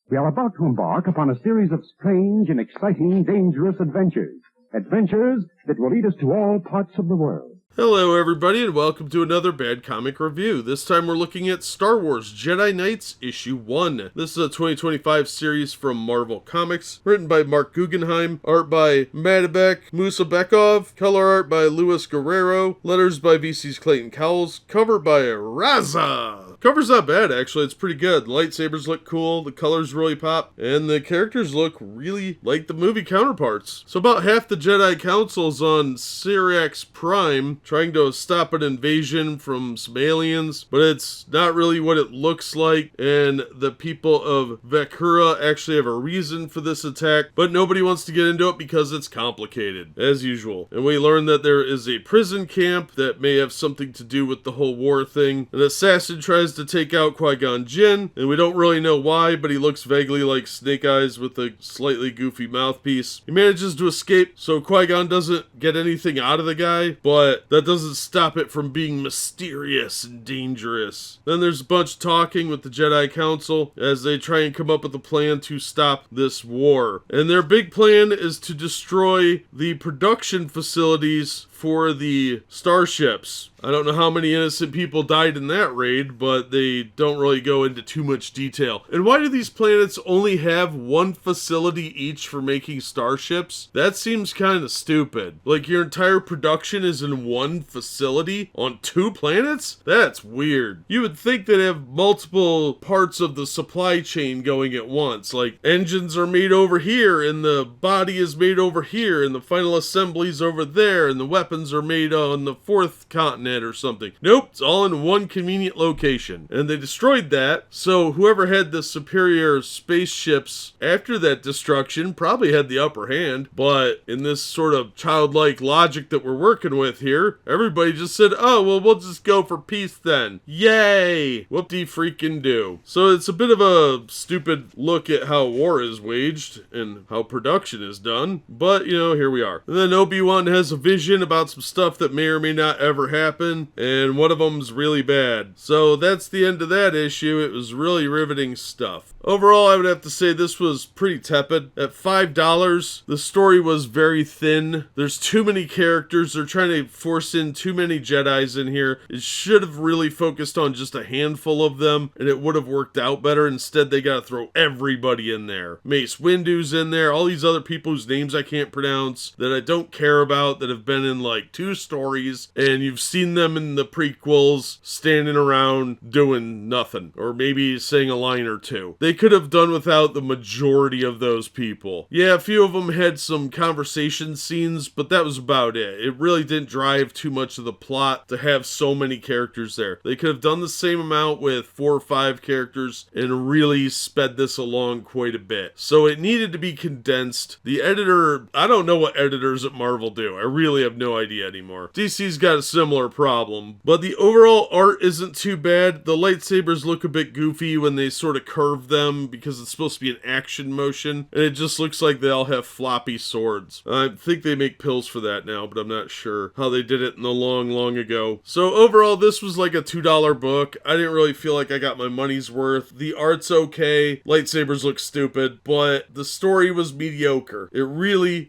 We are about to embark upon a series of strange and exciting, dangerous adventures. Adventures that will lead us to all parts of the world. Hello everybody and welcome to another Bad Comic Review. This time we're looking at Star Wars Jedi Knights Issue 1. This is a 2025 series from Marvel Comics, written by Marc Guggenheim, art by Madibek, Musabekov, color art by Guerrero, letters by VC's Clayton, Cowles, cover by Rahzzah. Cover's not bad actually, it's pretty good. The lightsabers look cool, the colors really pop, and the characters look really like the movie counterparts. So about half the Jedi Council's on Syrax Prime, trying to stop an invasion from some aliens, but it's not really what it looks like, and the people of Vakura actually have a reason for this attack, but nobody wants to get into it because it's complicated, as usual. And we learn that there is a prison camp that may have something to do with the whole war thing. An assassin tries to take out Qui-Gon Jin, and we don't really know why, but he looks vaguely like Snake Eyes with a slightly goofy mouthpiece. He manages to escape, so Qui-Gon doesn't get anything out of the guy, but that doesn't stop it from being mysterious and dangerous. Then there's a bunch talking with the Jedi Council as they try and come up with a plan to stop this war. And their big plan is to destroy the production facilities for the starships. I don't know how many innocent people died in that raid, but they don't really go into too much detail. And why do these planets only have one facility each for making starships? That seems kind of stupid. Like your entire production is in one facility on two planets? That's weird. You would think they'd have multiple parts of the supply chain going at once. Like engines are made over here, and the body is made over here, and the final assembly's over there, and the weapons are made on the fourth continent or something. Nope, it's all in one convenient location. And they destroyed that, so whoever had the superior spaceships after that destruction probably had the upper hand. But in this sort of childlike logic that we're working with here, everybody just said, oh, well, we'll just go for peace then. Yay! Whoop-de-freaking do. So it's a bit of a stupid look at how war is waged and how production is done. But, you know, here we are. And then Obi-Wan has a vision about some stuff that may or may not ever happen, and one of them's really bad. So that's the end of that issue. It was really riveting stuff. Overall, I would have to say this was pretty tepid. At $5, the story was very thin. There's too many characters. They're trying to force in too many Jedis in here. It should have really focused on just a handful of them, and it would have worked out better. Instead, they gotta throw everybody in there. Mace Windu's in there, all these other people whose names I can't pronounce, that I don't care about, that have been in like 2 stories, and you've seen them in the prequels standing around doing nothing, or maybe saying a line or two. They could have done without the majority of those people. Yeah, a few of them had some conversation scenes, but that was about it. It really didn't drive too much of the plot to have so many characters there. They could have done the same amount with 4 or 5 characters and really sped this along quite a bit. So it needed to be condensed. The editor, I don't know what editors at Marvel do. I really have no idea anymore. DC's got a similar problem, but the overall art isn't too bad. The lightsabers look a bit goofy when they sort of curve them because it's supposed to be an action motion, and it just looks like they all have floppy swords. I think they make pills for that now, but I'm not sure how they did it in the long ago. So overall, this was like a $2 book. I didn't really feel like I got my money's worth. The art's okay. Lightsabers look stupid, but the story was mediocre. It really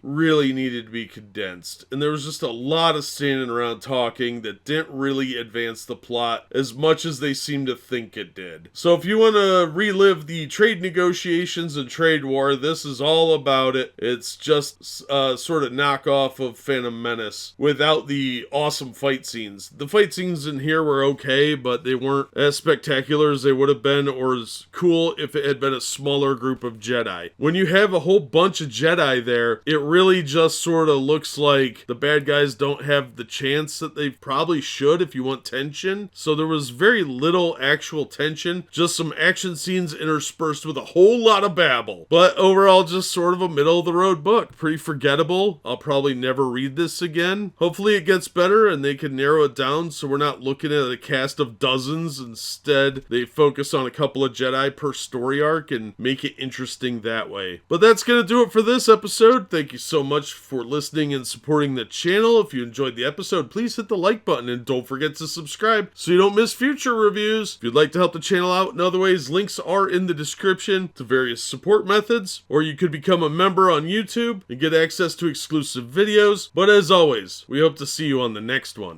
needed to be condensed, and there was just a lot of standing around talking that didn't really advance the plot as much as they seemed to think it did. So if you want to relive the trade negotiations and trade war, this is all about it. It's just sort of knockoff of Phantom Menace without the awesome fight scenes. The fight scenes in here were okay, but they weren't as spectacular as they would have been, or as cool if it had been a smaller group of Jedi. When you have a whole bunch of Jedi there, it really just sort of looks like the bad guys don't have the chance that they probably should if you want tension. So there was very little actual tension, just some action scenes interspersed with a whole lot of babble. But overall, just sort of a middle of the road book. Pretty forgettable. I'll probably never read this again. Hopefully it gets better and they can narrow it down so we're not looking at a cast of dozens. Instead, they focus on a couple of Jedi per story arc and make it interesting that way. But that's gonna do it for this episode. Thank you so much for listening and supporting the channel. If you enjoyed the episode, please hit the like button and don't forget to subscribe so you don't miss future reviews. If you'd like to help the channel out in other ways, links are in the description to various support methods, or you could become a member on YouTube and get access to exclusive videos. But as always, we hope to see you on the next one.